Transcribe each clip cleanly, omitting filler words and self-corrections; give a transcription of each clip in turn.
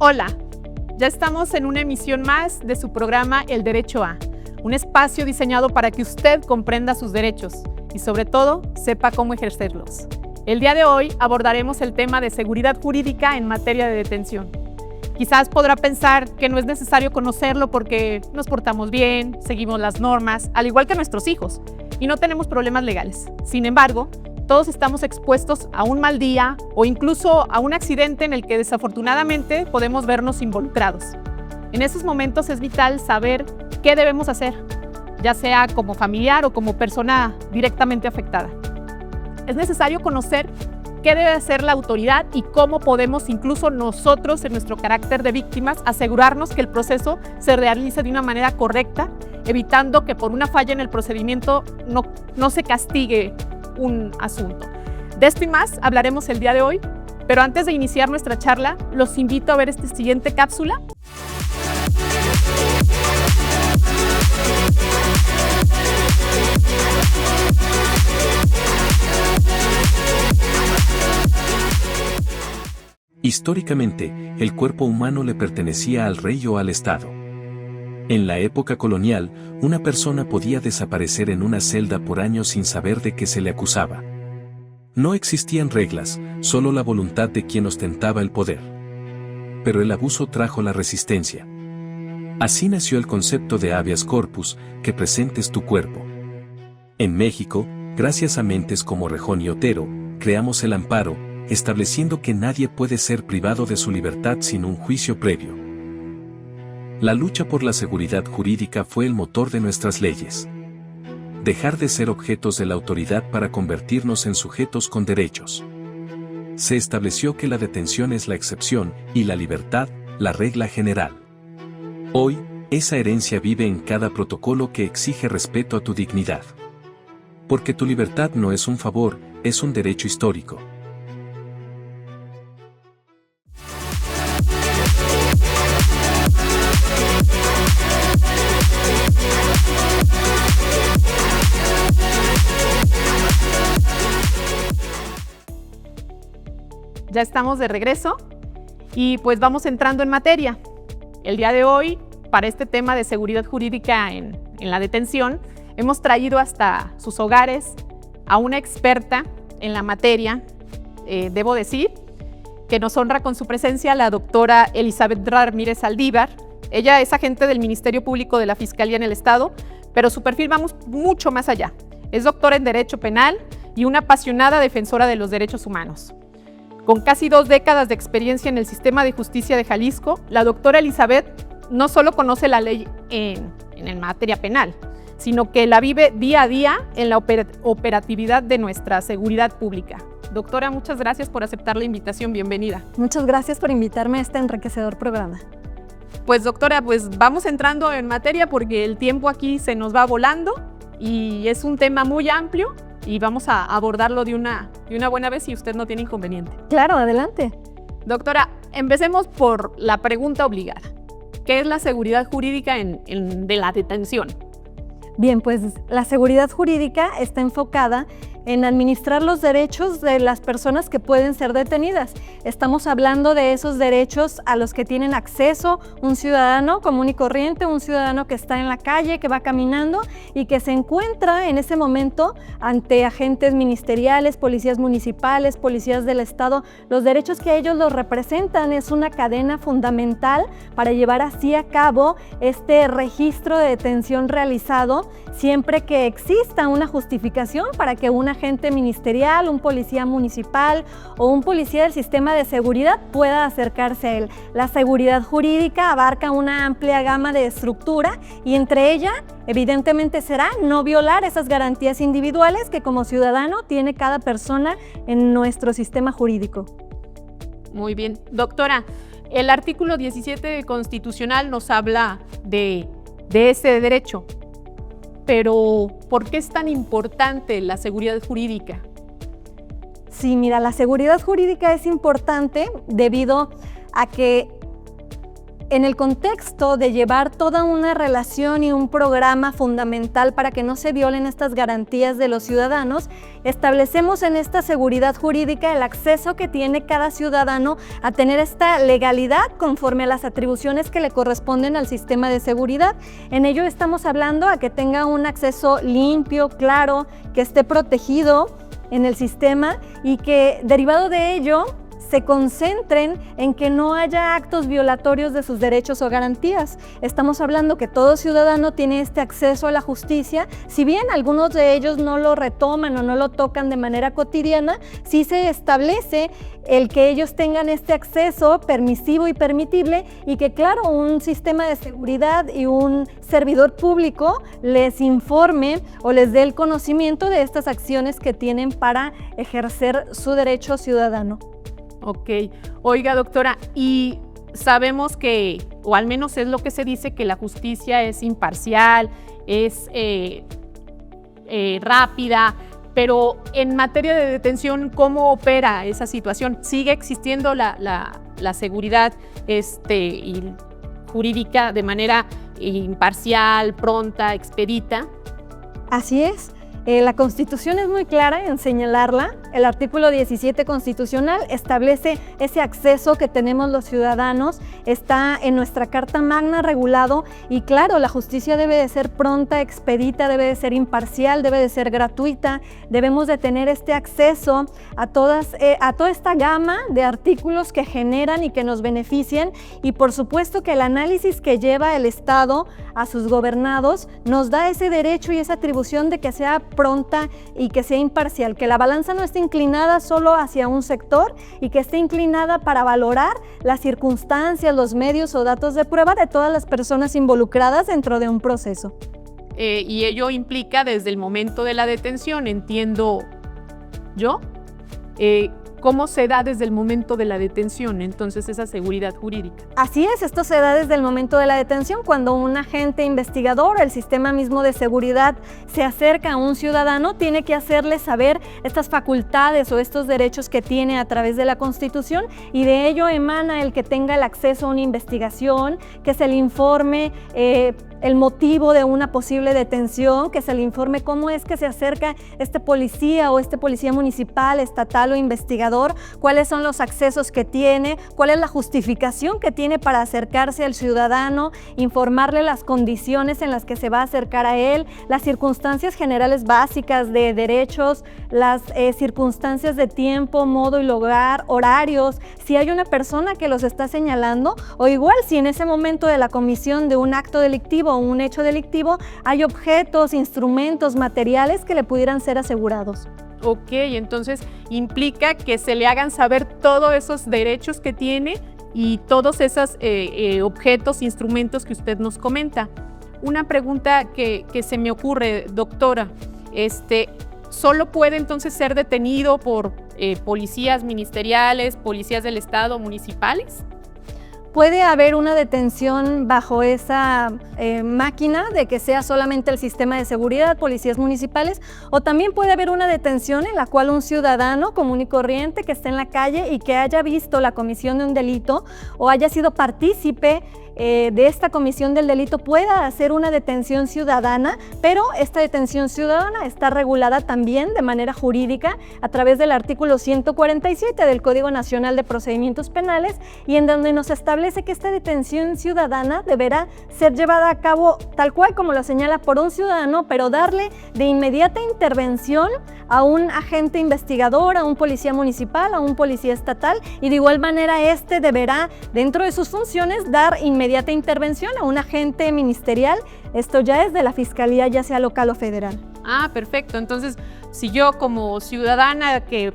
Hola, ya estamos en una emisión más de su programa El Derecho A, un espacio diseñado para que usted comprenda sus derechos y sobre todo sepa cómo ejercerlos. El día de hoy abordaremos el tema de seguridad jurídica en materia de detención. Quizás podrá pensar que no es necesario conocerlo porque nos portamos bien, seguimos las normas, al igual que nuestros hijos, y no tenemos problemas legales. Sin embargo, todos estamos expuestos a un mal día o incluso a un accidente en el que desafortunadamente podemos vernos involucrados. En esos momentos es vital saber qué debemos hacer, ya sea como familiar o como persona directamente afectada. Es necesario conocer qué debe hacer la autoridad y cómo podemos incluso nosotros, en nuestro carácter de víctimas, asegurarnos que el proceso se realice de una manera correcta, evitando que por una falla en el procedimiento no se castigue un asunto. De esto y más hablaremos el día de hoy, pero antes de iniciar nuestra charla, los invito a ver esta siguiente cápsula. Históricamente, el cuerpo humano le pertenecía al rey o al Estado. En la época colonial, una persona podía desaparecer en una celda por años sin saber de qué se le acusaba. No existían reglas, solo la voluntad de quien ostentaba el poder. Pero el abuso trajo la resistencia. Así nació el concepto de habeas corpus, que presentes tu cuerpo. En México, gracias a mentes como Rejón y Otero, creamos el amparo, estableciendo que nadie puede ser privado de su libertad sin un juicio previo. La lucha por la seguridad jurídica fue el motor de nuestras leyes. Dejar de ser objetos de la autoridad para convertirnos en sujetos con derechos. Se estableció que la detención es la excepción y la libertad, la regla general. Hoy, esa herencia vive en cada protocolo que exige respeto a tu dignidad. Porque tu libertad no es un favor, es un derecho histórico. Ya estamos de regreso y pues vamos entrando en materia. El día de hoy, para este tema de seguridad jurídica en la detención, hemos traído hasta sus hogares a una experta en la materia. Debo decir que nos honra con su presencia la doctora Elizabeth Ramírez Saldívar. Ella es agente del Ministerio Público de la Fiscalía en el Estado, pero su perfil va mucho más allá. Es doctora en Derecho Penal y una apasionada defensora de los derechos humanos. Con casi 2 décadas de experiencia en el sistema de justicia de Jalisco, la doctora Elizabeth no solo conoce la ley en materia penal, sino que la vive día a día en la operatividad de nuestra seguridad pública. Doctora, muchas gracias por aceptar la invitación. Bienvenida. Muchas gracias por invitarme a este enriquecedor programa. Pues doctora, pues vamos entrando en materia porque el tiempo aquí se nos va volando y es un tema muy amplio. Y vamos a abordarlo de una buena vez si usted no tiene inconveniente. Claro, adelante. Doctora, empecemos por la pregunta obligada. ¿Qué es la seguridad jurídica de la detención? Bien, pues la seguridad jurídica está enfocada en administrar los derechos de las personas que pueden ser detenidas. Estamos hablando de esos derechos a los que tienen acceso un ciudadano común y corriente, un ciudadano que está en la calle, que va caminando y que se encuentra en ese momento ante agentes ministeriales, policías municipales, policías del Estado. Los derechos que ellos los representan es una cadena fundamental para llevar así a cabo este registro de detención realizado siempre que exista una justificación para que un agente ministerial, un policía municipal o un policía del sistema de seguridad pueda acercarse a él. La seguridad jurídica abarca una amplia gama de estructura y entre ella, evidentemente, será no violar esas garantías individuales que como ciudadano tiene cada persona en nuestro sistema jurídico. Muy bien. Doctora, el artículo 17 constitucional nos habla de ese derecho. Pero, ¿por qué es tan importante la seguridad jurídica? Sí, mira, la seguridad jurídica es importante debido a que en el contexto de llevar toda una relación y un programa fundamental para que no se violen estas garantías de los ciudadanos, establecemos en esta seguridad jurídica el acceso que tiene cada ciudadano a tener esta legalidad conforme a las atribuciones que le corresponden al sistema de seguridad. En ello estamos hablando a que tenga un acceso limpio, claro, que esté protegido en el sistema y que, derivado de ello, se concentren en que no haya actos violatorios de sus derechos o garantías. Estamos hablando que todo ciudadano tiene este acceso a la justicia, si bien algunos de ellos no lo retoman o no lo tocan de manera cotidiana, sí se establece el que ellos tengan este acceso permisivo y permitible y que, claro, un sistema de seguridad y un servidor público les informe o les dé el conocimiento de estas acciones que tienen para ejercer su derecho ciudadano. Ok. Oiga, doctora, y sabemos que, o al menos es lo que se dice, que la justicia es imparcial, es rápida, pero en materia de detención, ¿cómo opera esa situación? ¿Sigue existiendo la seguridad y jurídica de manera imparcial, pronta, expedita? Así es. La Constitución es muy clara en señalarla. El artículo 17 constitucional establece ese acceso que tenemos los ciudadanos, está en nuestra Carta Magna regulado y, claro, la justicia debe de ser pronta, expedita, debe de ser imparcial, debe de ser gratuita. Debemos de tener este acceso a toda esta gama de artículos que generan y que nos benefician, y por supuesto que el análisis que lleva el Estado a sus gobernados nos da ese derecho y esa atribución de que sea pronta y que sea imparcial, que la balanza no esté inclinada solo hacia un sector y que esté inclinada para valorar las circunstancias, los medios o datos de prueba de todas las personas involucradas dentro de un proceso. Y ello implica desde el momento de la detención, entiendo yo, ¿cómo se da desde el momento de la detención, entonces, esa seguridad jurídica? Así es, esto se da desde el momento de la detención, cuando un agente investigador, el sistema mismo de seguridad, se acerca a un ciudadano, tiene que hacerle saber estas facultades o estos derechos que tiene a través de la Constitución, y de ello emana el que tenga el acceso a una investigación, que se le informe el motivo de una posible detención, que se le informe cómo es que se acerca este policía o este policía municipal, estatal o investigador, cuáles son los accesos que tiene, cuál es la justificación que tiene para acercarse al ciudadano, informarle las condiciones en las que se va a acercar a él, las circunstancias generales básicas de derechos, las circunstancias de tiempo, modo y lugar, horarios, si hay una persona que los está señalando, o igual si en ese momento de la comisión de un acto delictivo o un hecho delictivo hay objetos, instrumentos, materiales que le pudieran ser asegurados. Ok, entonces implica que se le hagan saber todos esos derechos que tiene y todos esos objetos, instrumentos que usted nos comenta. Una pregunta que se me ocurre, doctora, ¿solo puede entonces ser detenido por policías ministeriales, policías del Estado, municipales? Puede haber una detención bajo esa máquina de que sea solamente el sistema de seguridad, policías municipales, o también puede haber una detención en la cual un ciudadano común y corriente que esté en la calle y que haya visto la comisión de un delito o haya sido partícipe de esta comisión del delito pueda hacer una detención ciudadana, pero esta detención ciudadana está regulada también de manera jurídica a través del artículo 147 del Código Nacional de Procedimientos Penales, y en donde nos establece que esta detención ciudadana deberá ser llevada a cabo tal cual como lo señala por un ciudadano, pero darle de inmediata intervención a un agente investigador, a un policía municipal, a un policía estatal, y de igual manera deberá, dentro de sus funciones, dar inmediata intervención a un agente ministerial. Esto ya es de la Fiscalía, ya sea local o federal. Ah, perfecto. Entonces, si yo como ciudadana que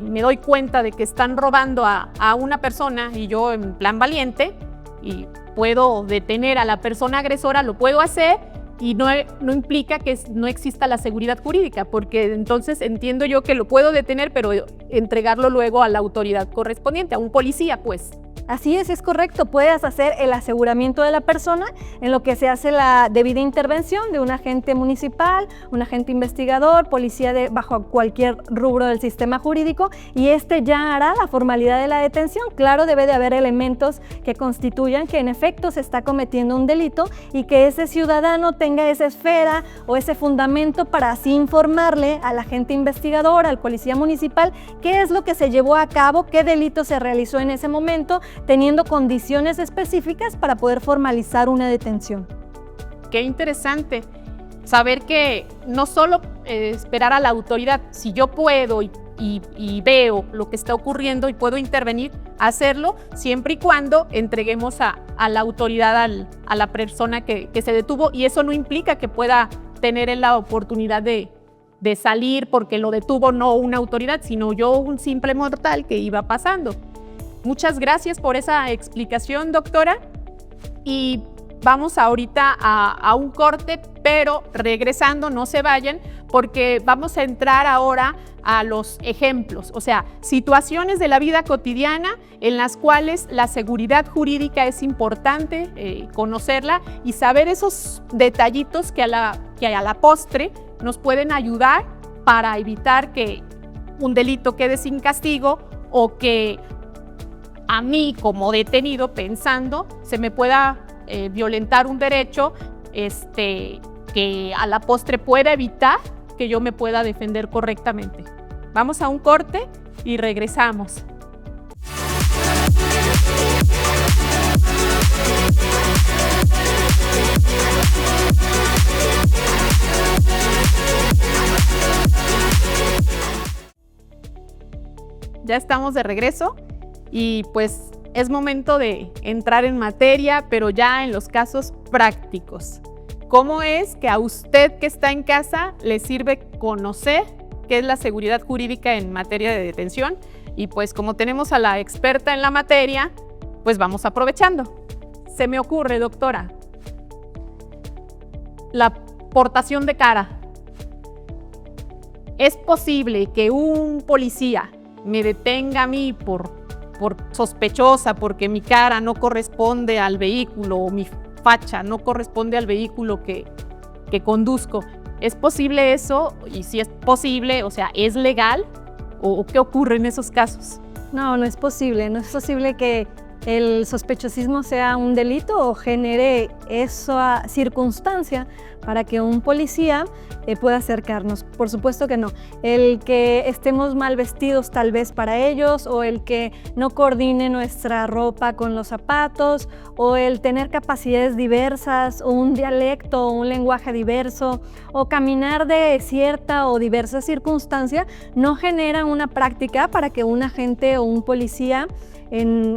me doy cuenta de que están robando a una persona y yo en plan valiente y puedo detener a la persona agresora, lo puedo hacer, y no implica que no exista la seguridad jurídica, porque entonces entiendo yo que lo puedo detener, pero entregarlo luego a la autoridad correspondiente, a un policía, pues. Así es correcto. Puedes hacer el aseguramiento de la persona, en lo que se hace la debida intervención de un agente municipal, un agente investigador, policía bajo cualquier rubro del sistema jurídico, y ya hará la formalidad de la detención. Claro, debe de haber elementos que constituyan que en efecto se está cometiendo un delito y que ese ciudadano tenga esa esfera o ese fundamento para así informarle al agente investigador, al policía municipal, qué es lo que se llevó a cabo, qué delito se realizó en ese momento, teniendo condiciones específicas para poder formalizar una detención. Qué interesante saber que no solo esperar a la autoridad, si yo puedo y veo lo que está ocurriendo y puedo intervenir, hacerlo siempre y cuando entreguemos a la autoridad, a la persona que se detuvo, y eso no implica que pueda tener la oportunidad de salir porque lo detuvo no una autoridad, sino yo, un simple mortal que iba pasando. Muchas gracias por esa explicación, doctora. Y vamos ahorita a un corte, pero regresando, no se vayan, porque vamos a entrar ahora a los ejemplos, o sea, situaciones de la vida cotidiana en las cuales la seguridad jurídica es importante conocerla y saber esos detallitos que a la postre nos pueden ayudar para evitar que un delito quede sin castigo o que a mí como detenido pensando se me pueda violentar un derecho que a la postre pueda evitar que yo me pueda defender correctamente. Vamos a un corte y regresamos. Ya estamos de regreso y pues es momento de entrar en materia, pero ya en los casos prácticos. ¿Cómo es que a usted que está en casa le sirve conocer qué es la seguridad jurídica en materia de detención? Y pues como tenemos a la experta en la materia, pues vamos aprovechando. Se me ocurre, doctora, la portación de cara. ¿Es posible que un policía me detenga a mí por sospechosa, porque mi cara no corresponde al vehículo o mi facha no corresponde al vehículo que conduzco? ¿Es posible eso? Y si es posible, o sea, ¿es legal? ¿O qué ocurre en esos casos? No, no es posible. No es posible que el sospechosismo sea un delito o genere esa circunstancia para que un policía pueda acercarnos. Por supuesto que no. El que estemos mal vestidos tal vez para ellos, o el que no coordine nuestra ropa con los zapatos, o el tener capacidades diversas, o un dialecto, o un lenguaje diverso, o caminar de cierta o diversa circunstancia, no genera una práctica para que un agente o un policía,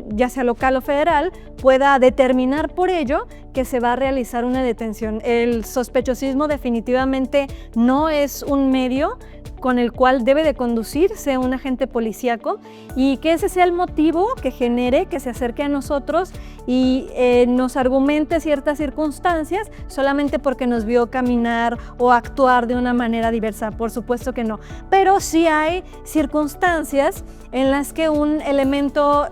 ya sea local o federal, pueda determinar por ello que se va a realizar una detención. El sospechosismo definitivamente no es un medio con el cual debe de conducirse un agente policíaco, y que ese sea el motivo que genere que se acerque a nosotros y nos argumente ciertas circunstancias solamente porque nos vio caminar o actuar de una manera diversa. Por supuesto que no, pero sí hay circunstancias en las que un elemento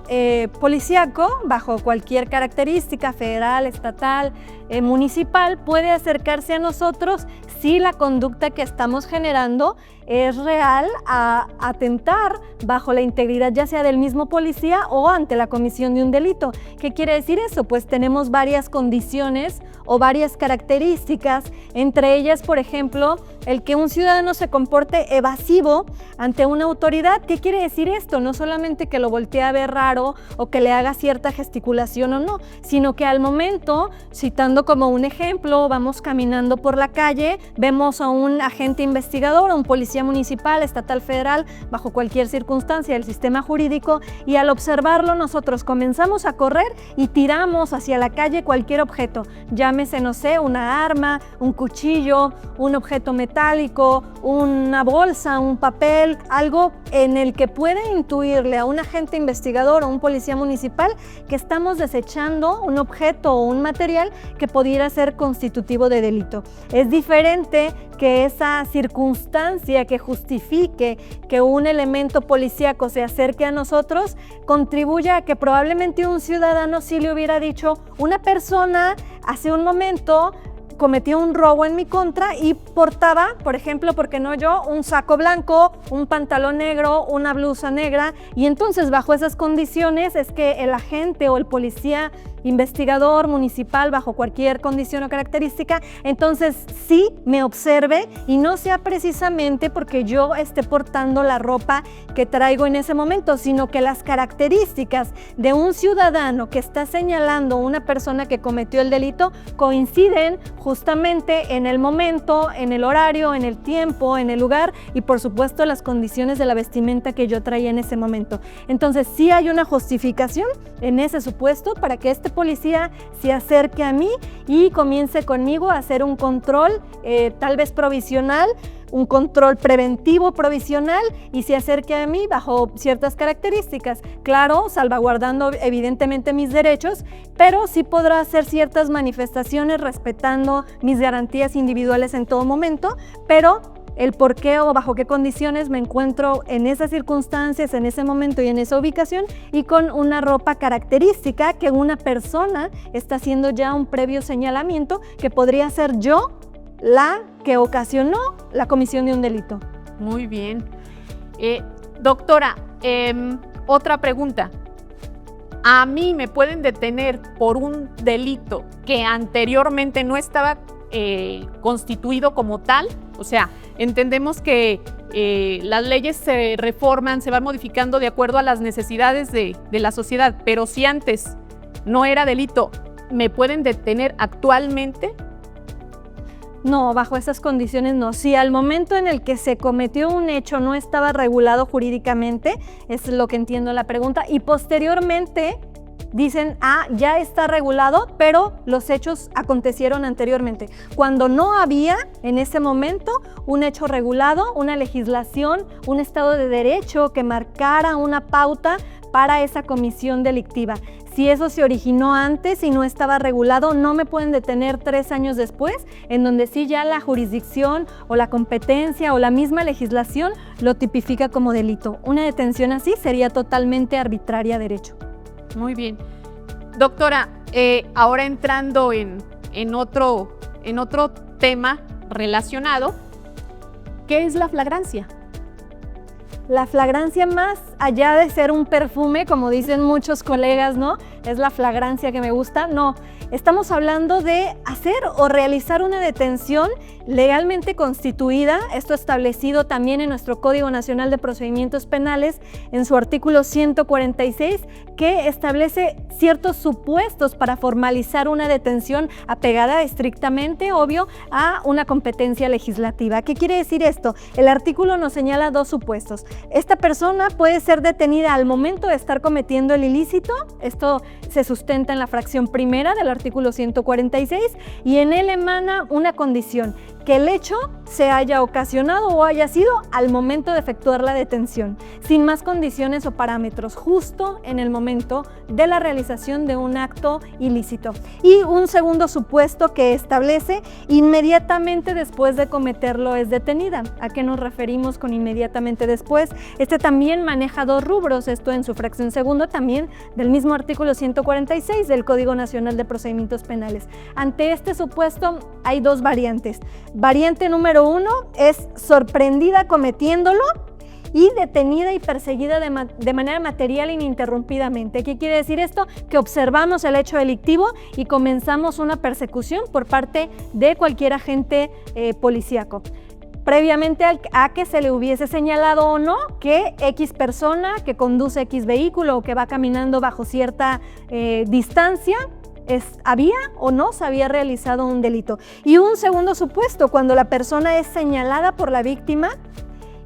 policíaco, bajo cualquier característica federal, estatal, municipal, puede acercarse a nosotros si la conducta que estamos generando es real a atentar bajo la integridad ya sea del mismo policía o ante la comisión de un delito. ¿Qué quiere decir eso? Pues tenemos varias condiciones o varias características, entre ellas, por ejemplo, el que un ciudadano se comporte evasivo ante una autoridad. ¿Qué quiere decir esto? No solamente que lo voltee a ver raro o que le haga cierta gesticulación o no, sino que al momento, citando como un ejemplo, vamos caminando por la calle, vemos a un agente investigador, a un policía municipal, estatal, federal, bajo cualquier circunstancia del sistema jurídico, y al observarlo nosotros comenzamos a correr y tiramos hacia la calle cualquier objeto, llámese, no sé, una arma, un cuchillo, un objeto metálico, una bolsa, un papel, algo en el que puede intuirle a un agente investigador o un policía municipal que estamos desechando un objeto o un material que pudiera ser constitutivo de delito. Es diferente que esa circunstancia evidencia que justifique que un elemento policíaco se acerque a nosotros, contribuye a que probablemente un ciudadano sí le hubiera dicho, una persona hace un momento cometió un robo en mi contra y portaba, por ejemplo, ¿por qué no yo? Un saco blanco, un pantalón negro, una blusa negra, y entonces bajo esas condiciones es que el agente o el policía investigador municipal, bajo cualquier condición o característica, entonces sí me observe y no sea precisamente porque yo esté portando la ropa que traigo en ese momento, sino que las características de un ciudadano que está señalando a una persona que cometió el delito coinciden justamente en el momento, en el horario, en el tiempo, en el lugar y por supuesto las condiciones de la vestimenta que yo traía en ese momento. Entonces sí hay una justificación en ese supuesto para que este policía se acerque a mí y comience conmigo a hacer un control tal vez provisional, un control preventivo provisional y se acerque a mí bajo ciertas características. Claro, salvaguardando evidentemente mis derechos, pero sí podrá hacer ciertas manifestaciones respetando mis garantías individuales en todo momento, pero el por qué o bajo qué condiciones me encuentro en esas circunstancias, en ese momento y en esa ubicación y con una ropa característica que una persona está haciendo ya un previo señalamiento que podría ser yo la que ocasionó la comisión de un delito. Muy bien. Doctora, otra pregunta. ¿A mí me pueden detener por un delito que anteriormente no estaba constituido como tal? O sea, entendemos que las leyes se reforman, se van modificando de acuerdo a las necesidades de la sociedad, pero si antes no era delito, ¿me pueden detener actualmente? No, bajo esas condiciones no. Si al momento en el que se cometió un hecho no estaba regulado jurídicamente, es lo que entiendo la pregunta, y posteriormente dicen, ya está regulado, pero los hechos acontecieron anteriormente. Cuando no había en ese momento un hecho regulado, una legislación, un estado de derecho que marcara una pauta para esa comisión delictiva. Si eso se originó antes y no estaba regulado, no me pueden detener 3 años después, en donde sí ya la jurisdicción o la competencia o la misma legislación lo tipifica como delito. Una detención así sería totalmente arbitraria, derecho. Muy bien. Doctora, ahora entrando en otro tema relacionado, ¿qué es la flagrancia? La flagrancia, más allá de ser un perfume, como dicen muchos colegas, ¿no? Es la flagrancia que me gusta. No, estamos hablando de hacer o realizar una detención legalmente constituida, esto establecido también en nuestro Código Nacional de Procedimientos Penales, en su artículo 146, que establece ciertos supuestos para formalizar una detención apegada estrictamente, obvio, a una competencia legislativa. ¿Qué quiere decir esto? El artículo nos señala 2 supuestos. Esta persona puede ser detenida al momento de estar cometiendo el ilícito, esto se sustenta en la fracción primera del artículo 146, y en él emana una condición, que el hecho se haya ocasionado o haya sido al momento de efectuar la detención, sin más condiciones o parámetros, justo en el momento de la realización de un acto ilícito. Y un segundo supuesto que establece inmediatamente después de cometerlo es detenida. ¿A qué nos referimos con inmediatamente después? Este también maneja 2 rubros, esto en su fracción segunda también del mismo artículo 146 del Código Nacional de Procedimientos Penales. Ante este supuesto hay 2 variantes. Variante número 1 es sorprendida cometiéndolo y detenida y perseguida de manera material ininterrumpidamente. ¿Qué quiere decir esto? Que observamos el hecho delictivo y comenzamos una persecución por parte de cualquier agente policíaco. Previamente a que se le hubiese señalado o no que X persona que conduce X vehículo o que va caminando bajo cierta distancia, había o no se había realizado un delito. Y un segundo supuesto, cuando la persona es señalada por la víctima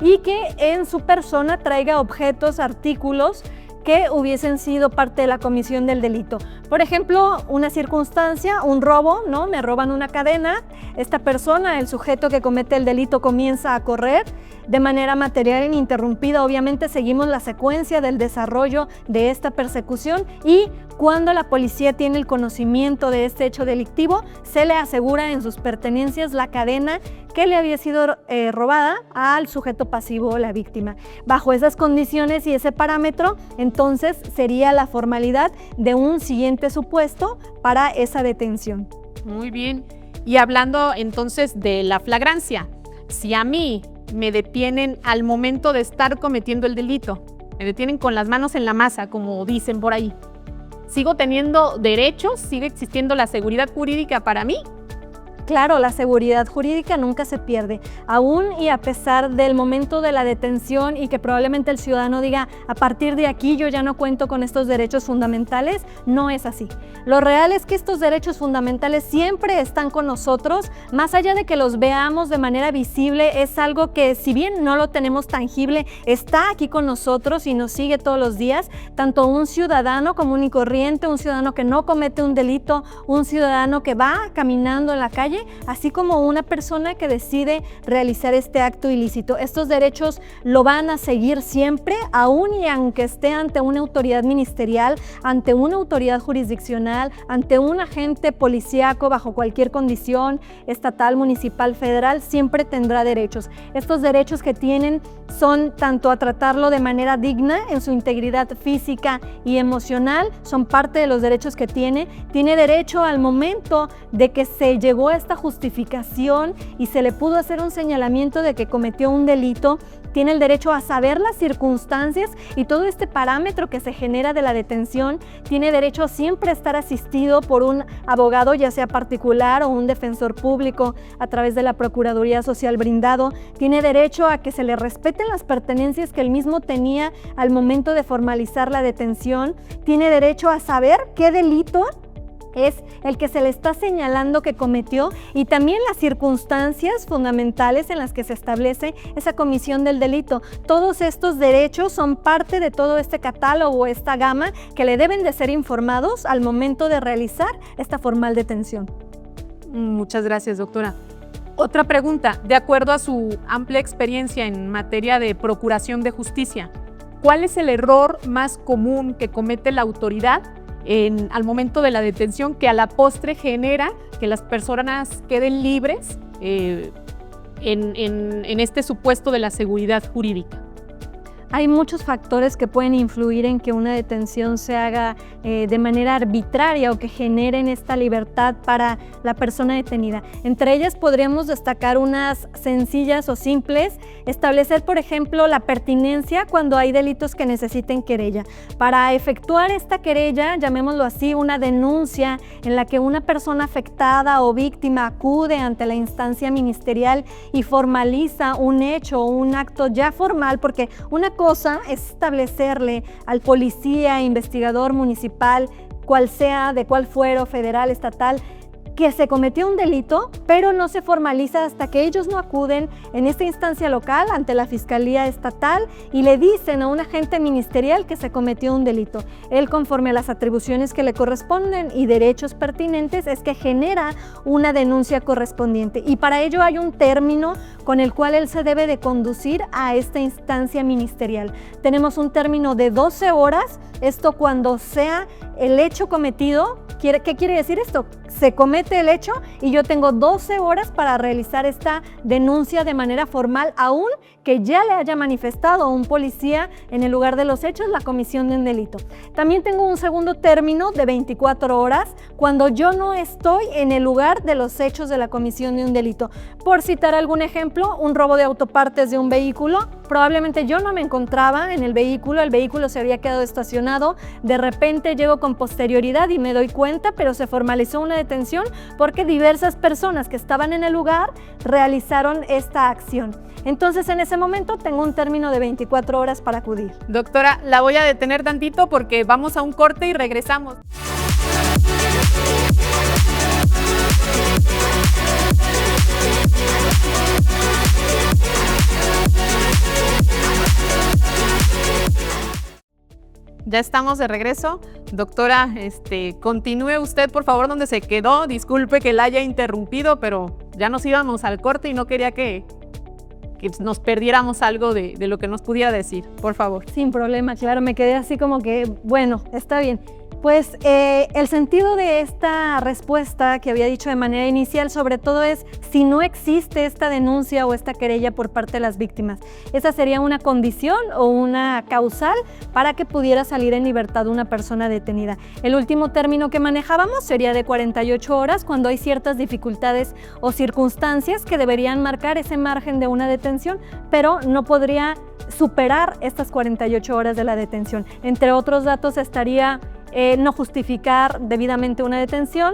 y que en su persona traiga objetos, artículos que hubiesen sido parte de la comisión del delito. Por ejemplo, una circunstancia, un robo, ¿no? Me roban una cadena, esta persona, el sujeto que comete el delito, comienza a correr de manera material ininterrumpida. Obviamente seguimos la secuencia del desarrollo de esta persecución y cuando la policía tiene el conocimiento de este hecho delictivo, se le asegura en sus pertenencias la cadena que le había sido robada al sujeto pasivo, la víctima. Bajo esas condiciones y ese parámetro, entonces sería la formalidad de un siguiente supuesto para esa detención. Muy bien. Y hablando entonces de la flagrancia, si a mí me detienen al momento de estar cometiendo el delito, me detienen con las manos en la masa, como dicen por ahí, ¿sigo teniendo derechos? ¿Sigue existiendo la seguridad jurídica para mí? Claro, la seguridad jurídica nunca se pierde, aún y a pesar del momento de la detención y que probablemente el ciudadano diga, a partir de aquí yo ya no cuento con estos derechos fundamentales, no es así. Lo real es que estos derechos fundamentales siempre están con nosotros, más allá de que los veamos de manera visible, es algo que si bien no lo tenemos tangible, está aquí con nosotros y nos sigue todos los días, tanto un ciudadano común y corriente, un ciudadano que no comete un delito, un ciudadano que va caminando en la calle, así como una persona que decide realizar este acto ilícito. Estos derechos lo van a seguir siempre, aún y aunque esté ante una autoridad ministerial, ante una autoridad jurisdiccional, ante un agente policíaco bajo cualquier condición, estatal, municipal, federal, siempre tendrá derechos. Estos derechos que tienen son tanto a tratarlo de manera digna en su integridad física y emocional, son parte de los derechos que tiene derecho al momento de que se llegó a esta justificación y se le pudo hacer un señalamiento de que cometió un delito, tiene el derecho a saber las circunstancias y todo este parámetro que se genera de la detención, tiene derecho a siempre estar asistido por un abogado, ya sea particular o un defensor público a través de la Procuraduría Social brindado, tiene derecho a que se le respeten las pertenencias que él mismo tenía al momento de formalizar la detención, tiene derecho a saber qué delito es el que se le está señalando que cometió y también las circunstancias fundamentales en las que se establece esa comisión del delito. Todos estos derechos son parte de todo este catálogo, esta gama que le deben de ser informados al momento de realizar esta formal detención. Muchas gracias, doctora. Otra pregunta, de acuerdo a su amplia experiencia en materia de procuración de justicia, ¿cuál es el error más común que comete la autoridad al momento de la detención que a la postre genera que las personas queden libres en este supuesto de la seguridad jurídica? Hay muchos factores que pueden influir en que una detención se haga de manera arbitraria o que generen esta libertad para la persona detenida. Entre ellas podríamos destacar unas sencillas o simples, establecer por ejemplo la pertinencia cuando hay delitos que necesiten querella. Para efectuar esta querella, llamémoslo así, una denuncia en la que una persona afectada o víctima acude ante la instancia ministerial y formaliza un hecho o un acto ya formal, porque una cosa es establecerle al policía, investigador municipal, cual sea, de cuál fuero, federal, estatal, que se cometió un delito, pero no se formaliza hasta que ellos no acuden en esta instancia local ante la Fiscalía Estatal y le dicen a un agente ministerial que se cometió un delito. Él, conforme a las atribuciones que le corresponden y derechos pertinentes, es que genera una denuncia correspondiente y para ello hay un término con el cual él se debe de conducir a esta instancia ministerial. Tenemos un término de 12 horas, esto cuando sea el hecho cometido. ¿Qué quiere decir esto? Se comete el hecho y yo tengo 12 horas para realizar esta denuncia de manera formal, aún que ya le haya manifestado a un policía en el lugar de los hechos la comisión de un delito. También tengo un segundo término de 24 horas cuando yo no estoy en el lugar de los hechos de la comisión de un delito. Por citar algún ejemplo, un robo de autopartes de un vehículo, probablemente yo no me encontraba en el vehículo se había quedado estacionado, de repente llego con posterioridad y me doy cuenta, pero se formalizó una detención porque diversas personas que estaban en el lugar realizaron esta acción. Entonces, en ese momento tengo un término de 24 horas para acudir. Doctora, la voy a detener tantito porque vamos a un corte y regresamos. Ya estamos de regreso. Doctora, continúe usted, por favor, donde se quedó. Disculpe que la haya interrumpido, pero ya nos íbamos al corte y no quería que nos perdiéramos algo de lo que nos pudiera decir. Por favor. Sin problema, claro. Me quedé así como que, bueno, está bien. Pues el sentido de esta respuesta que había dicho de manera inicial, sobre todo es si no existe esta denuncia o esta querella por parte de las víctimas. Esa sería una condición o una causal para que pudiera salir en libertad una persona detenida. El último término que manejábamos sería de 48 horas cuando hay ciertas dificultades o circunstancias que deberían marcar ese margen de una detención, pero no podría superar estas 48 horas de la detención. Entre otros datos estaría no justificar debidamente una detención,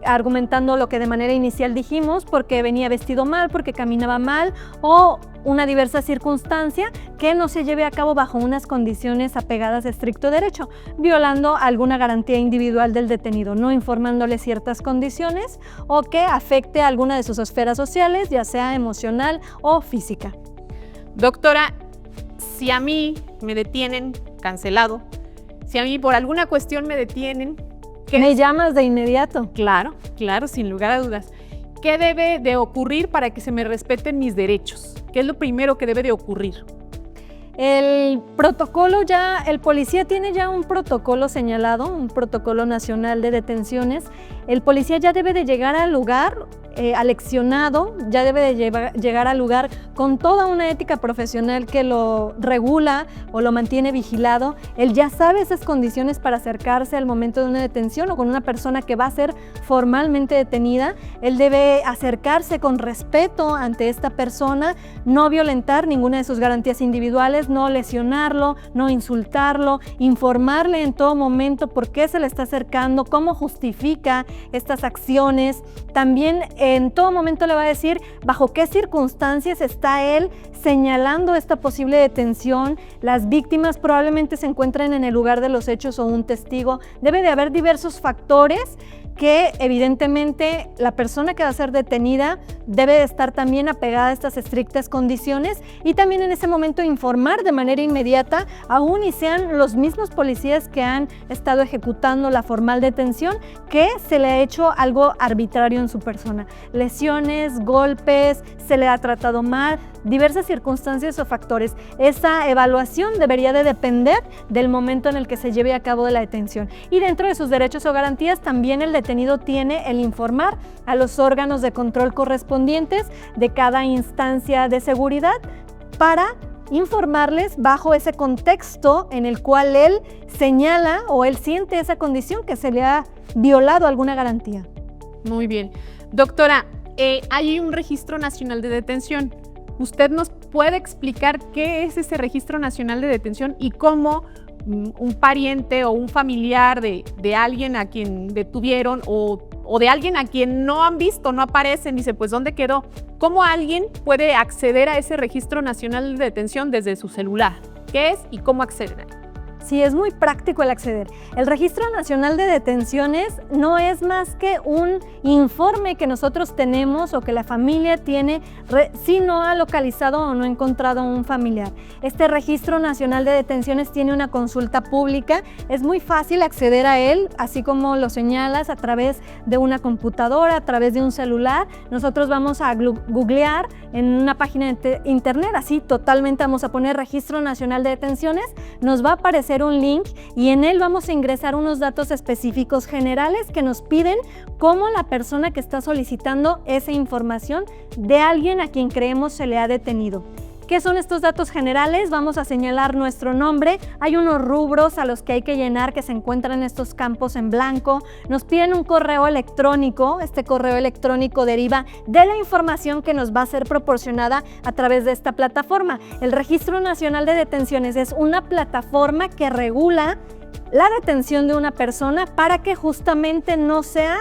argumentando lo que de manera inicial dijimos, porque venía vestido mal, porque caminaba mal o una diversa circunstancia que no se lleve a cabo bajo unas condiciones apegadas a estricto derecho, violando alguna garantía individual del detenido, no informándole ciertas condiciones o que afecte a alguna de sus esferas sociales, ya sea emocional o física. Doctora, si a mí me detienen, cancelado, si a mí por alguna cuestión me detienen, ¿Me llamas de inmediato? Claro, sin lugar a dudas. ¿Qué debe de ocurrir para que se me respeten mis derechos? ¿Qué es lo primero que debe de ocurrir? El policía tiene ya un protocolo señalado, un protocolo nacional de detenciones. El policía ya debe de llegar al lugar aleccionado, ya debe de llegar al lugar con toda una ética profesional que lo regula o lo mantiene vigilado. Él ya sabe esas condiciones para acercarse al momento de una detención o con una persona que va a ser formalmente detenida. Él debe acercarse con respeto ante esta persona, no violentar ninguna de sus garantías individuales, no lesionarlo, no insultarlo, informarle en todo momento por qué se le está acercando, cómo justifica estas acciones. También en todo momento le va a decir bajo qué circunstancias está él señalando esta posible detención. Las víctimas probablemente se encuentren en el lugar de los hechos o un testigo. Debe de haber diversos factores que evidentemente la persona que va a ser detenida debe de estar también apegada a estas estrictas condiciones y también en ese momento informar de manera inmediata, aún y sean los mismos policías que han estado ejecutando la formal detención, que se le ha hecho algo arbitrario en su persona. Lesiones, golpes, se le ha tratado mal, diversas circunstancias o factores. Esa evaluación debería de depender del momento en el que se lleve a cabo la detención. Y dentro de sus derechos o garantías también el detenido tiene el informar a los órganos de control correspondientes de cada instancia de seguridad para informarles bajo ese contexto en el cual él señala o él siente esa condición que se le ha violado alguna garantía. Muy bien. Doctora, hay un registro nacional de detención. ¿Usted nos puede explicar qué es ese registro nacional de detención y cómo un pariente o un familiar de alguien a quien detuvieron o de alguien a quien no han visto, no aparecen, dice, pues ¿dónde quedó? ¿Cómo alguien puede acceder a ese registro nacional de detención desde su celular? ¿Qué es y cómo acceder a él? Sí, es muy práctico el acceder. El Registro Nacional de Detenciones no es más que un informe que nosotros tenemos o que la familia tiene si no ha localizado o no ha encontrado un familiar. Este Registro Nacional de Detenciones tiene una consulta pública. Es muy fácil acceder a él, así como lo señalas, a través de una computadora, a través de un celular. Nosotros vamos a googlear en una página de internet, así totalmente vamos a poner Registro Nacional de Detenciones. Nos va a aparecer un link y en él vamos a ingresar unos datos específicos generales que nos piden cómo la persona que está solicitando esa información de alguien a quien creemos se le ha detenido. ¿Qué son estos datos generales? Vamos a señalar nuestro nombre. Hay unos rubros a los que hay que llenar que se encuentran en estos campos en blanco. Nos piden un correo electrónico. Este correo electrónico deriva de la información que nos va a ser proporcionada a través de esta plataforma. El Registro Nacional de Detenciones es una plataforma que regula la detención de una persona para que justamente no sea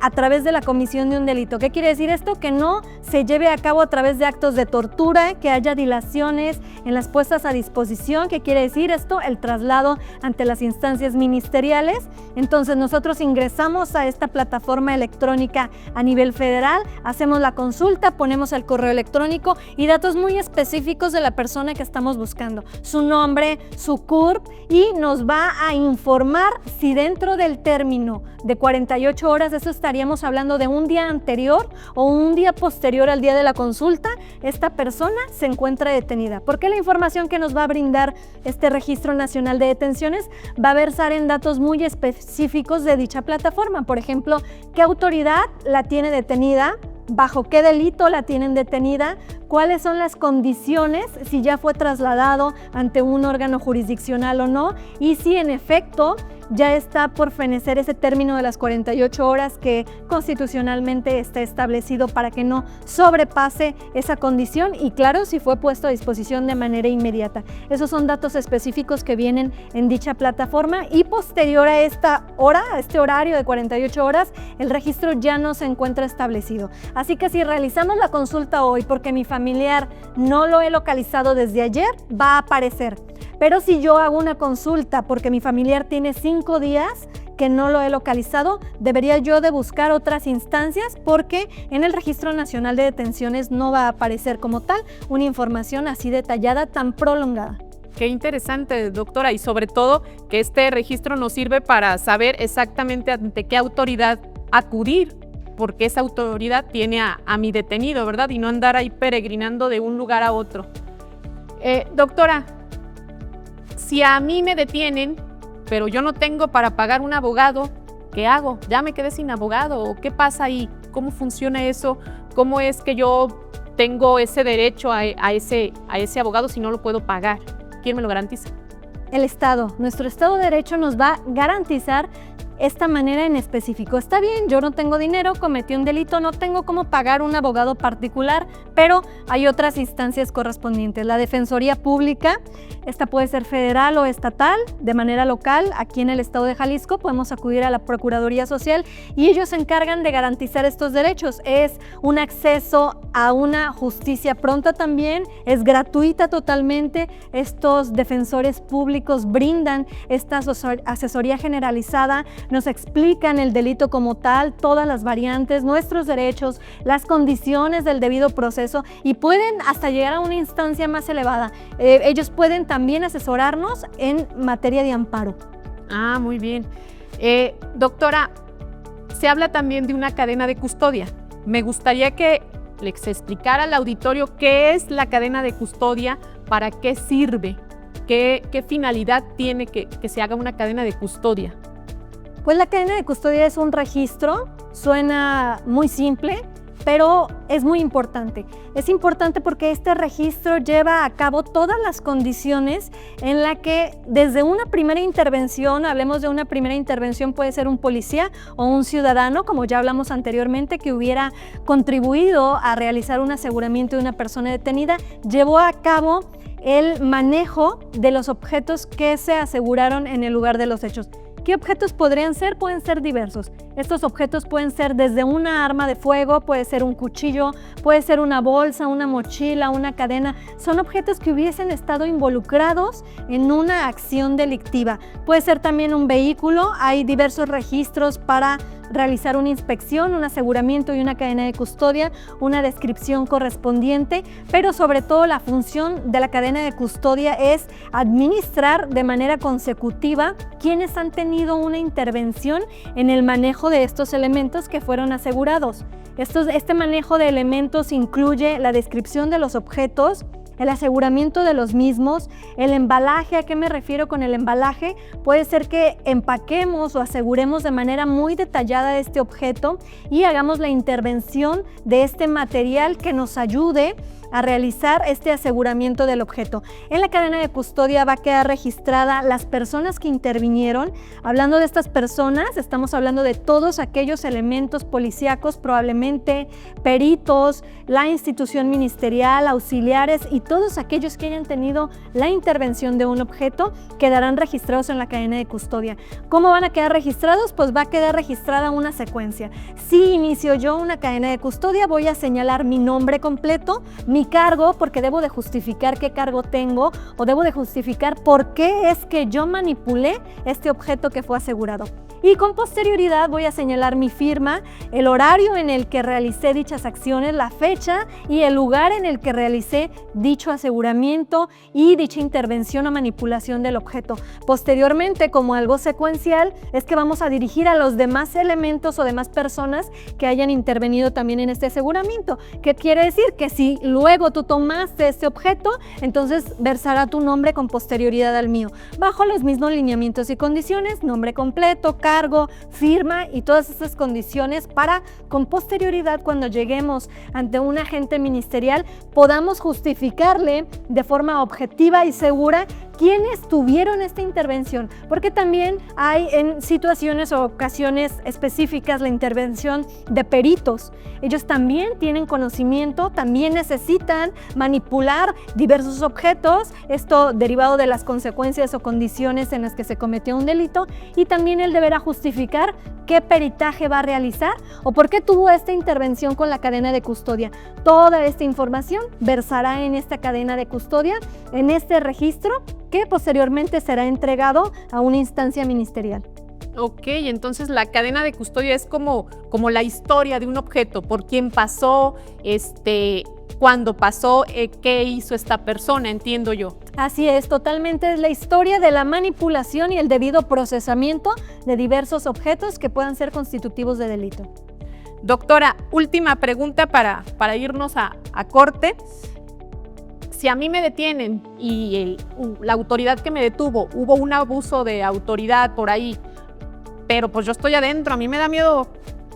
a través de la comisión de un delito. ¿Qué quiere decir esto? Que no se lleve a cabo a través de actos de tortura, que haya dilaciones en las puestas a disposición. ¿Qué quiere decir esto? El traslado ante las instancias ministeriales. Entonces nosotros ingresamos a esta plataforma electrónica a nivel federal, hacemos la consulta, ponemos el correo electrónico y datos muy específicos de la persona que estamos buscando, su nombre, su CURP, y nos va a informar si dentro del término de 48 horas, eso estaría estaríamos hablando de un día anterior o un día posterior al día de la consulta, esta persona se encuentra detenida. Porque la información que nos va a brindar este Registro Nacional de Detenciones va a versar en datos muy específicos de dicha plataforma. Por ejemplo, qué autoridad la tiene detenida, bajo qué delito la tienen detenida, cuáles son las condiciones, si ya fue trasladado ante un órgano jurisdiccional o no, y si en efecto ya está por fenecer ese término de las 48 horas que constitucionalmente está establecido para que no sobrepase esa condición, y claro, si fue puesto a disposición de manera inmediata. Esos son datos específicos que vienen en dicha plataforma, y posterior a esta hora, a este horario de 48 horas, el registro ya no se encuentra establecido. Así que si realizamos la consulta hoy porque mi familiar no lo he localizado desde ayer, va a aparecer. Pero si yo hago una consulta porque mi familiar tiene 5 días que no lo he localizado, debería yo de buscar otras instancias, porque en el Registro Nacional de Detenciones no va a aparecer como tal una información así detallada, tan prolongada. Qué interesante, doctora, y sobre todo que este registro nos sirve para saber exactamente ante qué autoridad acudir, porque esa autoridad tiene a mi detenido, ¿verdad? Y no andar ahí peregrinando de un lugar a otro. Doctora, si a mí me detienen, pero yo no tengo para pagar un abogado, ¿qué hago? ¿Ya me quedé sin abogado? ¿O qué pasa ahí? ¿Cómo funciona eso? ¿Cómo es que yo tengo ese derecho a ese abogado si no lo puedo pagar? ¿Quién me lo garantiza? El Estado. Nuestro Estado de Derecho nos va a garantizar esta manera en específico. Está bien, yo no tengo dinero, cometí un delito, no tengo cómo pagar un abogado particular, pero hay otras instancias correspondientes. La Defensoría Pública, esta puede ser federal o estatal, de manera local. Aquí en el estado de Jalisco podemos acudir a la Procuraduría Social y ellos se encargan de garantizar estos derechos. Es un acceso a una justicia pronta también, es gratuita totalmente. Estos defensores públicos brindan esta asesoría generalizada, nos explican el delito como tal, todas las variantes, nuestros derechos, las condiciones del debido proceso, y pueden hasta llegar a una instancia más elevada. Ellos pueden también asesorarnos en materia de amparo. Ah, muy bien. Doctora, se habla también de una cadena de custodia. Me gustaría que les explicara al auditorio qué es la cadena de custodia, para qué sirve, qué finalidad tiene que se haga una cadena de custodia. Pues la cadena de custodia es un registro, suena muy simple, pero es muy importante. Es importante porque este registro lleva a cabo todas las condiciones en la que desde una primera intervención, hablemos de una primera intervención, puede ser un policía o un ciudadano, como ya hablamos anteriormente, que hubiera contribuido a realizar un aseguramiento de una persona detenida, llevó a cabo el manejo de los objetos que se aseguraron en el lugar de los hechos. ¿Qué objetos podrían ser? Pueden ser diversos. Estos objetos pueden ser desde una arma de fuego, puede ser un cuchillo, puede ser una bolsa, una mochila, una cadena. Son objetos que hubiesen estado involucrados en una acción delictiva. Puede ser también un vehículo. Hay diversos registros para realizar una inspección, un aseguramiento y una cadena de custodia, una descripción correspondiente, pero sobre todo la función de la cadena de custodia es administrar de manera consecutiva quienes han tenido una intervención en el manejo de estos elementos que fueron asegurados. Este manejo de elementos incluye la descripción de los objetos, el aseguramiento de los mismos, el embalaje. ¿A qué me refiero con el embalaje? Puede ser que empaquemos o aseguremos de manera muy detallada este objeto y hagamos la intervención de este material que nos ayude a realizar este aseguramiento del objeto. En la cadena de custodia va a quedar registrada las personas que intervinieron. Hablando de estas personas, estamos hablando de todos aquellos elementos policíacos, probablemente peritos, la institución ministerial, auxiliares y todos aquellos que hayan tenido la intervención de un objeto quedarán registrados en la cadena de custodia. ¿Cómo van a quedar registrados? Pues va a quedar registrada una secuencia. Si inicio yo una cadena de custodia, voy a señalar mi nombre completo, mi cargo, porque debo de justificar qué cargo tengo, o debo de justificar por qué es que yo manipulé este objeto que fue asegurado. y con posterioridad voy a señalar mi firma, el horario en el que realicé dichas acciones, la fecha y el lugar en el que realicé dicho aseguramiento y dicha intervención o manipulación del objeto. Posteriormente, como algo secuencial, es que vamos a dirigir a los demás elementos o demás personas que hayan intervenido también en este aseguramiento. ¿Qué quiere decir? Que si luego tú tomaste este objeto, entonces versará tu nombre con posterioridad al mío, bajo los mismos lineamientos y condiciones, nombre completo, cargo, firma y todas esas condiciones para con posterioridad, cuando lleguemos ante un agente ministerial, podamos justificarle de forma objetiva y segura quiénes tuvieron esta intervención, porque también hay en situaciones o ocasiones específicas la intervención de peritos. Ellos también tienen conocimiento, también necesitan manipular diversos objetos, esto derivado de las consecuencias o condiciones en las que se cometió un delito, y también él deberá justificar qué peritaje va a realizar o por qué tuvo esta intervención con la cadena de custodia. Toda esta información versará en esta cadena de custodia, en este registro, que posteriormente será entregado a una instancia ministerial. Ok, entonces la cadena de custodia es como la historia de un objeto, por quién pasó, cuándo pasó, qué hizo esta persona, entiendo yo. Así es, totalmente es la historia de la manipulación y el debido procesamiento de diversos objetos que puedan ser constitutivos de delito. Doctora, última pregunta para irnos a corte. Si a mí me detienen y la autoridad que me detuvo, hubo un abuso de autoridad por ahí, pero pues yo estoy adentro, a mí me da miedo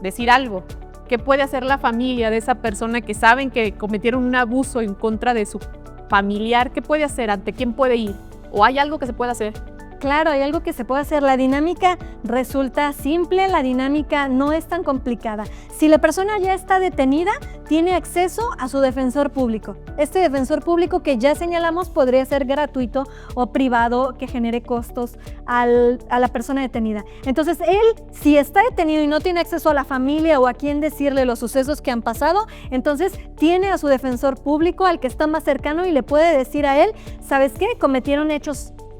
decir algo. ¿Qué puede hacer la familia de esa persona que saben que cometieron un abuso en contra de su familiar? ¿Qué puede hacer? ¿Ante quién puede ir? ¿O hay algo que se pueda hacer? Claro, hay algo que se puede hacer. La dinámica resulta simple, la dinámica no es tan complicada. Si la persona ya está detenida, tiene acceso a su defensor público. Este defensor público que ya señalamos podría ser gratuito o privado, que genere costos a la persona detenida. Entonces, él, si está detenido y no tiene acceso a la familia o a quién decirle los sucesos que han pasado, entonces tiene a su defensor público, al que está más cercano, y le puede decir a él, ¿sabes qué? Cometieron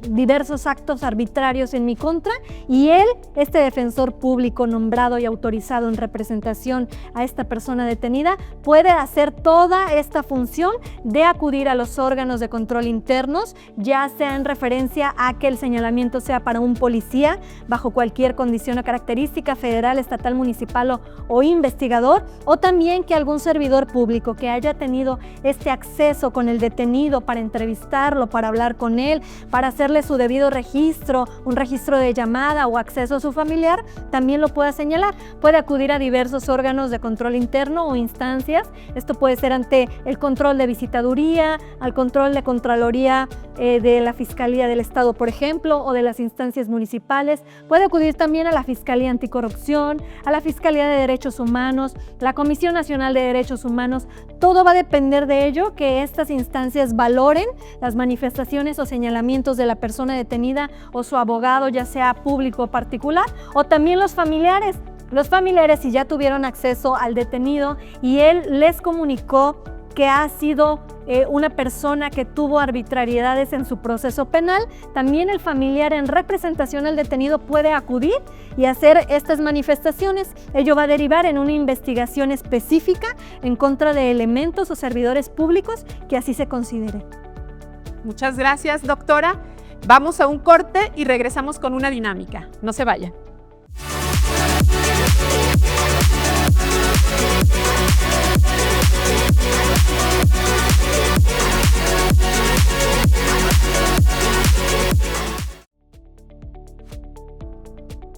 diversos actos arbitrarios en mi contra, y él, este defensor público nombrado y autorizado en representación a esta persona detenida, puede hacer toda esta función de acudir a los órganos de control internos, ya sea en referencia a que el señalamiento sea para un policía bajo cualquier condición o característica, federal, estatal, municipal o investigador, o también que algún servidor público que haya tenido este acceso con el detenido para entrevistarlo, para hablar con él, para hacerle su debido registro, un registro de llamada o acceso a su familiar, también lo pueda señalar. Puede acudir a diversos órganos de control interno o instancias. Esto puede ser ante el control de visitaduría, al control de Contraloría de la Fiscalía del Estado, por ejemplo, o de las instancias municipales. Puede acudir también a la Fiscalía Anticorrupción, a la Fiscalía de Derechos Humanos, la Comisión Nacional de Derechos Humanos. Todo va a depender de ello, que estas instancias valoren las manifestaciones o señalamientos de la persona detenida o su abogado, ya sea público o particular, o también los familiares. Los familiares, si ya tuvieron acceso al detenido y él les comunicó que ha sido una persona que tuvo arbitrariedades en su proceso penal, también el familiar en representación al detenido puede acudir y hacer estas manifestaciones. Ello va a derivar en una investigación específica en contra de elementos o servidores públicos que así se considere. Muchas gracias, doctora. Vamos a un corte y regresamos con una dinámica. No se vayan.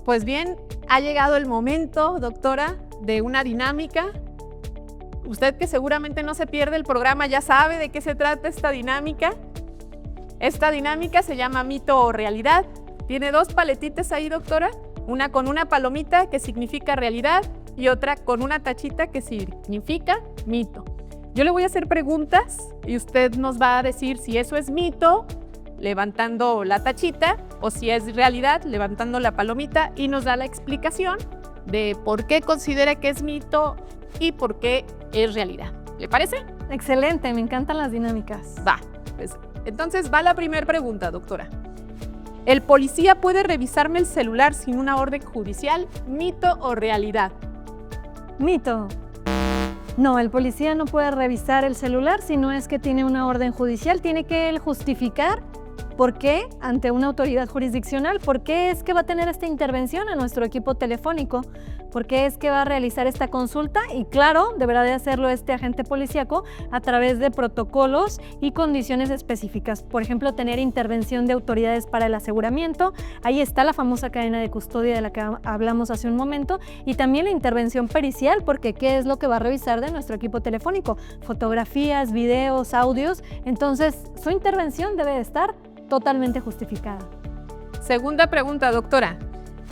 Pues bien, ha llegado el momento, doctora, de una dinámica. Usted, que seguramente no se pierde el programa, ya sabe de qué se trata esta dinámica. Esta dinámica se llama mito o realidad. Tiene dos paletitas ahí, doctora. Una con una palomita que significa realidad y otra con una tachita que significa mito. Yo le voy a hacer preguntas y usted nos va a decir si eso es mito, levantando la tachita, o si es realidad, levantando la palomita, y nos da la explicación de por qué considera que es mito y por qué es realidad. ¿Le parece? Excelente, me encantan las dinámicas. Va, pues entonces va la primera pregunta, doctora. ¿El policía puede revisarme el celular sin una orden judicial? ¿Mito o realidad? Mito. No, el policía no puede revisar el celular si no es que tiene una orden judicial. Tiene que él justificar por qué, ante una autoridad jurisdiccional, por qué es que va a tener esta intervención a nuestro equipo telefónico, por qué es que va a realizar esta consulta y claro, deberá de hacerlo este agente policíaco a través de protocolos y condiciones específicas. Por ejemplo, tener intervención de autoridades para el aseguramiento. Ahí está la famosa cadena de custodia de la que hablamos hace un momento y también la intervención pericial, porque ¿qué es lo que va a revisar de nuestro equipo telefónico? Fotografías, videos, audios. Entonces, su intervención debe de estar totalmente justificada. Segunda pregunta, doctora.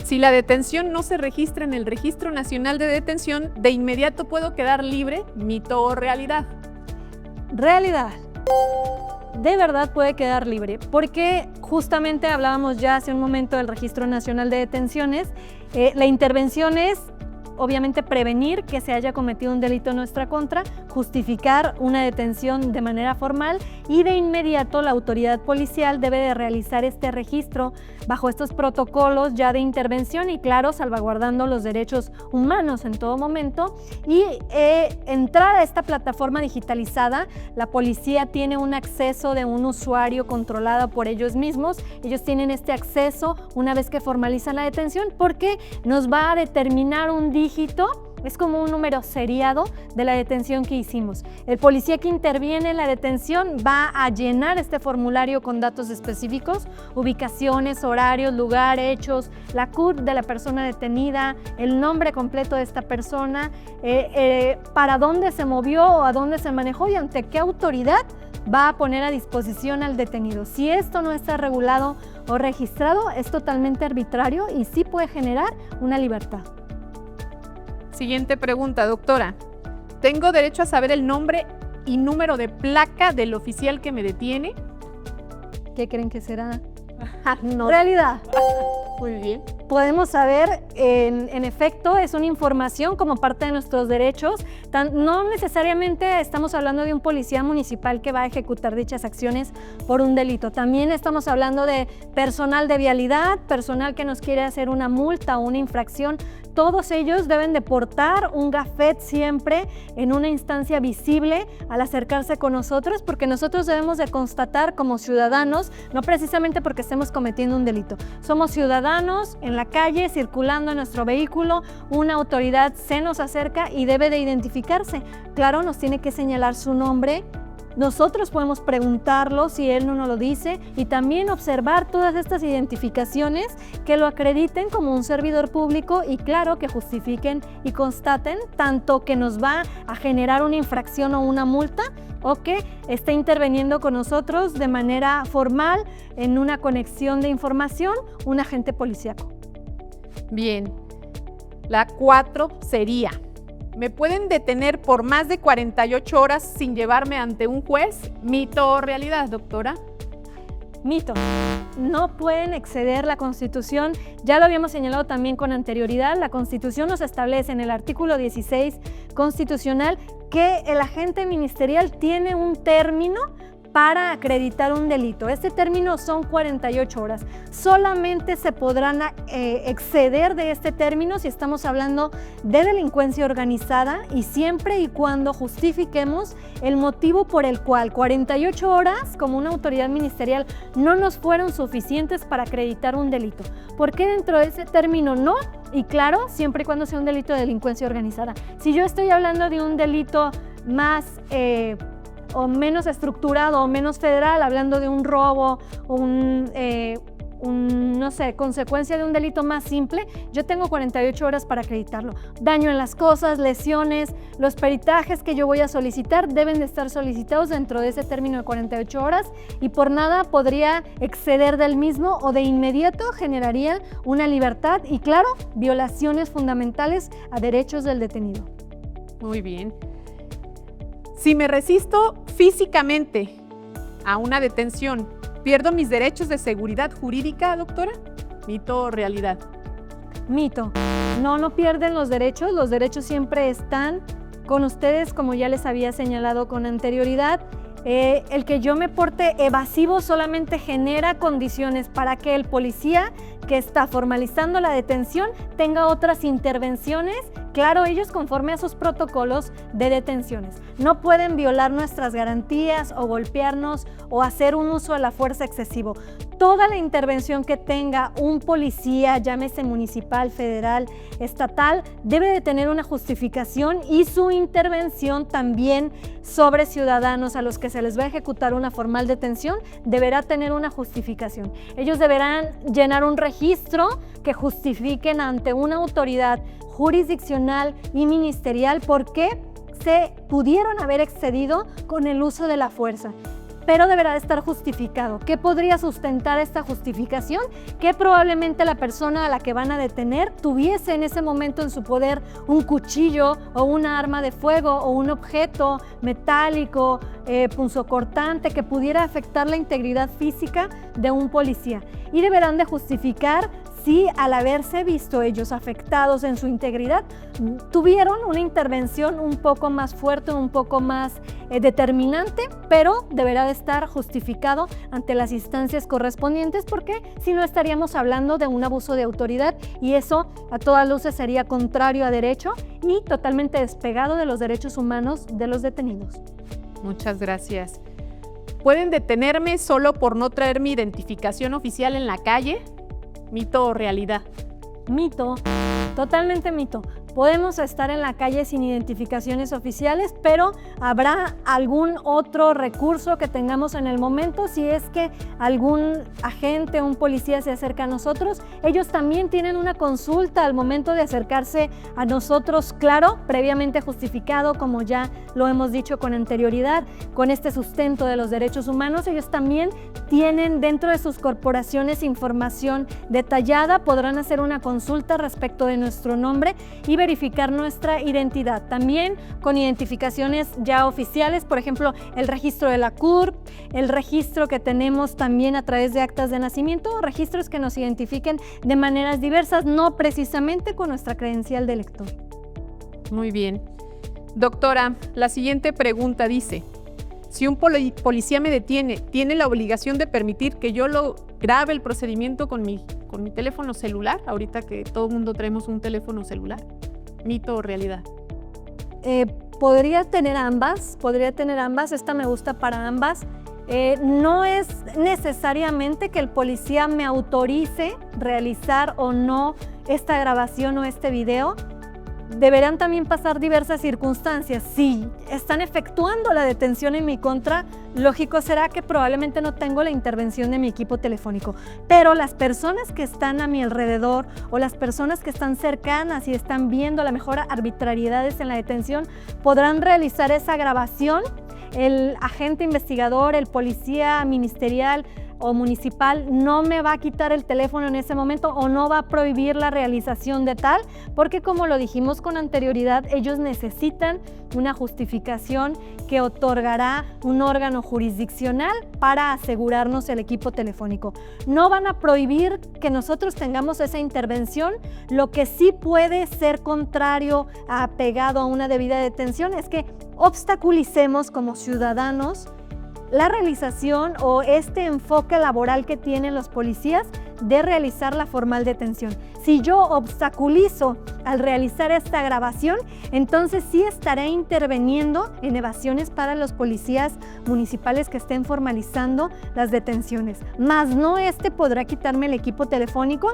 Si la detención no se registra en el Registro Nacional de Detención, ¿de inmediato puedo quedar libre? ¿Mito o realidad? Realidad. De verdad puede quedar libre, porque justamente hablábamos ya hace un momento del Registro Nacional de Detenciones. La intervención es obviamente prevenir que se haya cometido un delito en nuestra contra, justificar una detención de manera formal y de inmediato la autoridad policial debe de realizar este registro bajo estos protocolos ya de intervención y claro, salvaguardando los derechos humanos en todo momento y entrar a esta plataforma digitalizada. La policía tiene un acceso de un usuario controlado por ellos mismos. Ellos tienen este acceso una vez que formalizan la detención porque nos va a determinar un dígito. Es como un número seriado de la detención que hicimos. El policía que interviene en la detención va a llenar este formulario con datos específicos, ubicaciones, horarios, lugar, hechos, la CURP de la persona detenida, el nombre completo de esta persona, para dónde se movió o a dónde se manejó y ante qué autoridad va a poner a disposición al detenido. Si esto no está regulado o registrado, es totalmente arbitrario y sí puede generar una libertad. Siguiente pregunta, doctora. ¿Tengo derecho a saber el nombre y número de placa del oficial que me detiene? ¿Qué creen que será? No. Realidad. Muy bien. Podemos saber, en efecto, es una información como parte de nuestros derechos. No necesariamente estamos hablando de un policía municipal que va a ejecutar dichas acciones por un delito. También estamos hablando de personal de vialidad, personal que nos quiere hacer una multa o una infracción. Todos ellos deben de portar un gafet siempre en una instancia visible al acercarse con nosotros, porque nosotros debemos de constatar como ciudadanos, no precisamente porque estemos cometiendo un delito. Somos ciudadanos en la calle, circulando en nuestro vehículo, una autoridad se nos acerca y debe de identificarse. Claro, nos tiene que señalar su nombre. Nosotros podemos preguntarlo si él no nos lo dice y también observar todas estas identificaciones que lo acrediten como un servidor público y claro que justifiquen y constaten tanto que nos va a generar una infracción o una multa o que esté interviniendo con nosotros de manera formal en una conexión de información un agente policíaco. Bien. La 4 sería: ¿me pueden detener por más de 48 horas sin llevarme ante un juez? ¿Mito o realidad, doctora? Mito. No pueden exceder la Constitución. Ya lo habíamos señalado también con anterioridad. La Constitución nos establece en el artículo 16 constitucional que el agente ministerial tiene un término para acreditar un delito. Este término son 48 horas. Solamente se podrán exceder de este término si estamos hablando de delincuencia organizada y siempre y cuando justifiquemos el motivo por el cual 48 horas como una autoridad ministerial no nos fueron suficientes para acreditar un delito. ¿Por qué dentro de ese término no? Y claro, siempre y cuando sea un delito de delincuencia organizada. Si yo estoy hablando de un delito más o menos estructurado o menos federal, hablando de un robo o no sé, consecuencia de un delito más simple, yo tengo 48 horas para acreditarlo. Daño en las cosas, lesiones, los peritajes que yo voy a solicitar deben de estar solicitados dentro de ese término de 48 horas y por nada podría exceder del mismo o de inmediato generaría una libertad y claro, violaciones fundamentales a derechos del detenido. Muy bien. Si me resisto físicamente a una detención, ¿pierdo mis derechos de seguridad jurídica, doctora? ¿Mito o realidad? Mito. No pierden los derechos siempre están con ustedes, como ya les había señalado con anterioridad. El que yo me porte evasivo solamente genera condiciones para que el policía que está formalizando la detención tenga otras intervenciones, claro, ellos conforme a sus protocolos de detenciones. No pueden violar nuestras garantías o golpearnos o hacer un uso de la fuerza excesivo. Toda la intervención que tenga un policía, llámese municipal, federal, estatal, debe de tener una justificación, y su intervención también sobre ciudadanos a los que se les va a ejecutar una formal detención deberá tener una justificación. Ellos deberán llenar un registro que justifiquen ante una autoridad jurisdiccional y ministerial por qué se pudieron haber excedido con el uso de la fuerza. Pero deberá de estar justificado. ¿Qué podría sustentar esta justificación? Que probablemente la persona a la que van a detener tuviese en ese momento en su poder un cuchillo o una arma de fuego o un objeto metálico, punzocortante, que pudiera afectar la integridad física de un policía. Y deberán de justificar si al haberse visto ellos afectados en su integridad, tuvieron una intervención un poco más fuerte, un poco más determinante, pero deberá de estar justificado ante las instancias correspondientes, porque si no estaríamos hablando de un abuso de autoridad, y eso a todas luces sería contrario a derecho y totalmente despegado de los derechos humanos de los detenidos. Muchas gracias. ¿Pueden detenerme solo por no traer mi identificación oficial en la calle? ¿Mito o realidad? Mito, totalmente mito. Podemos estar en la calle sin identificaciones oficiales, pero habrá algún otro recurso que tengamos en el momento. Si es que algún agente o un policía se acerca a nosotros, ellos también tienen una consulta al momento de acercarse a nosotros, claro, previamente justificado, como ya lo hemos dicho con anterioridad, con este sustento de los derechos humanos. Ellos también tienen dentro de sus corporaciones información detallada, podrán hacer una consulta respecto de nuestro nombre y verificar nuestra identidad. También con identificaciones ya oficiales, por ejemplo, el registro de la CURP, el registro que tenemos también a través de actas de nacimiento, registros que nos identifiquen de maneras diversas, no precisamente con nuestra credencial de lector. Muy bien. Doctora, la siguiente pregunta dice: si un policía me detiene, ¿tiene la obligación de permitir que yo lo grabe el procedimiento con mi teléfono celular? Ahorita que todo el mundo traemos un teléfono celular. ¿Mito o realidad? Podría tener ambas, esta me gusta para ambas. No es necesariamente que el policía me autorice realizar o no esta grabación o este video. Deberán también pasar diversas circunstancias. Si están efectuando la detención en mi contra, lógico será que probablemente no tengo la intervención de mi equipo telefónico, pero las personas que están a mi alrededor o las personas que están cercanas y están viendo a lo mejor arbitrariedades en la detención podrán realizar esa grabación. El agente investigador, el policía ministerial o municipal no me va a quitar el teléfono en ese momento o no va a prohibir la realización de tal, porque como lo dijimos con anterioridad, ellos necesitan una justificación que otorgará un órgano jurisdiccional para asegurarnos el equipo telefónico. No van a prohibir que nosotros tengamos esa intervención. Lo que sí puede ser contrario apegado a una debida detención es que obstaculicemos como ciudadanos la realización o este enfoque laboral que tienen los policías de realizar la formal detención. Si yo obstaculizo al realizar esta grabación, entonces sí estaré interviniendo en evasiones para los policías municipales que estén formalizando las detenciones. Más no podrá quitarme el equipo telefónico,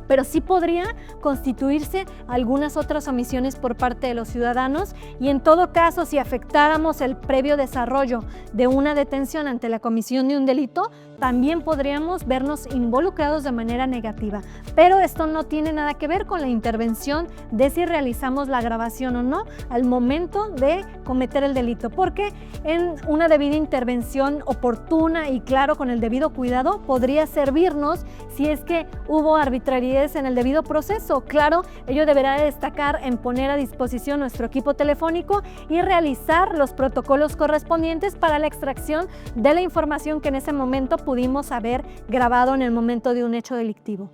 pero sí podría constituirse algunas otras omisiones por parte de los ciudadanos, y en todo caso, si afectáramos el previo desarrollo de una detención ante la comisión de un delito, también podríamos vernos involucrados de manera negativa. Pero esto no tiene nada que ver con la intervención de si realizamos la grabación o no al momento de cometer el delito, porque en una debida intervención oportuna y claro, con el debido cuidado, podría servirnos si es que hubo arbitrariedades en el debido proceso. Claro, ello deberá destacar en poner a disposición nuestro equipo telefónico y realizar los protocolos correspondientes para la extracción de la información que en ese momento pudimos haber grabado en el momento de un hecho delictivo.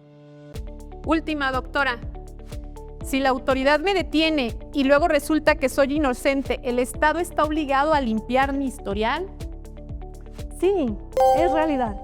Última, doctora. Si la autoridad me detiene y luego resulta que soy inocente, ¿el Estado está obligado a limpiar mi historial? Sí, es realidad.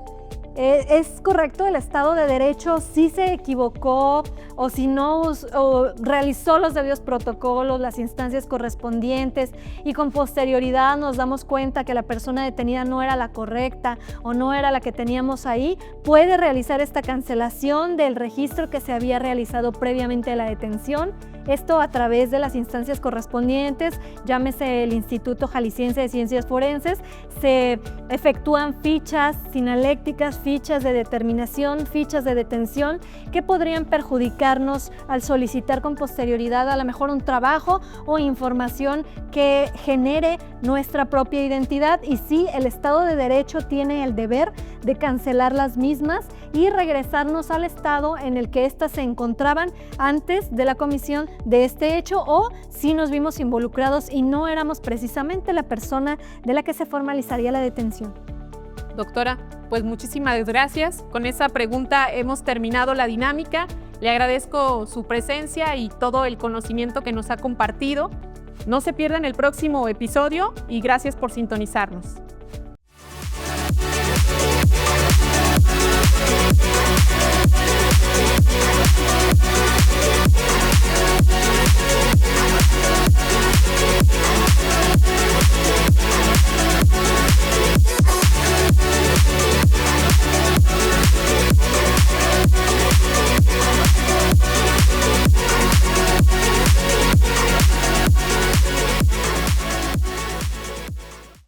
Es correcto, el Estado de Derecho sí se equivocó o si no o realizó los debidos protocolos, las instancias correspondientes y con posterioridad nos damos cuenta que la persona detenida no era la correcta o no era la que teníamos ahí, puede realizar esta cancelación del registro que se había realizado previamente a la detención. Esto a través de las instancias correspondientes, llámese el Instituto Jalisciense de Ciencias Forenses, se efectúan fichas sinalécticas, fichas de determinación, fichas de detención que podrían perjudicarnos al solicitar con posterioridad a lo mejor un trabajo o información que genere nuestra propia identidad. Y sí, el Estado de Derecho tiene el deber de cancelar las mismas y regresarnos al estado en el que éstas se encontraban antes de la comisión de este hecho o si nos vimos involucrados y no éramos precisamente la persona de la que se formalizaría la detención. Doctora, pues muchísimas gracias. Con esa pregunta hemos terminado la dinámica. Le agradezco su presencia y todo el conocimiento que nos ha compartido. No se pierdan el próximo episodio y gracias por sintonizarnos.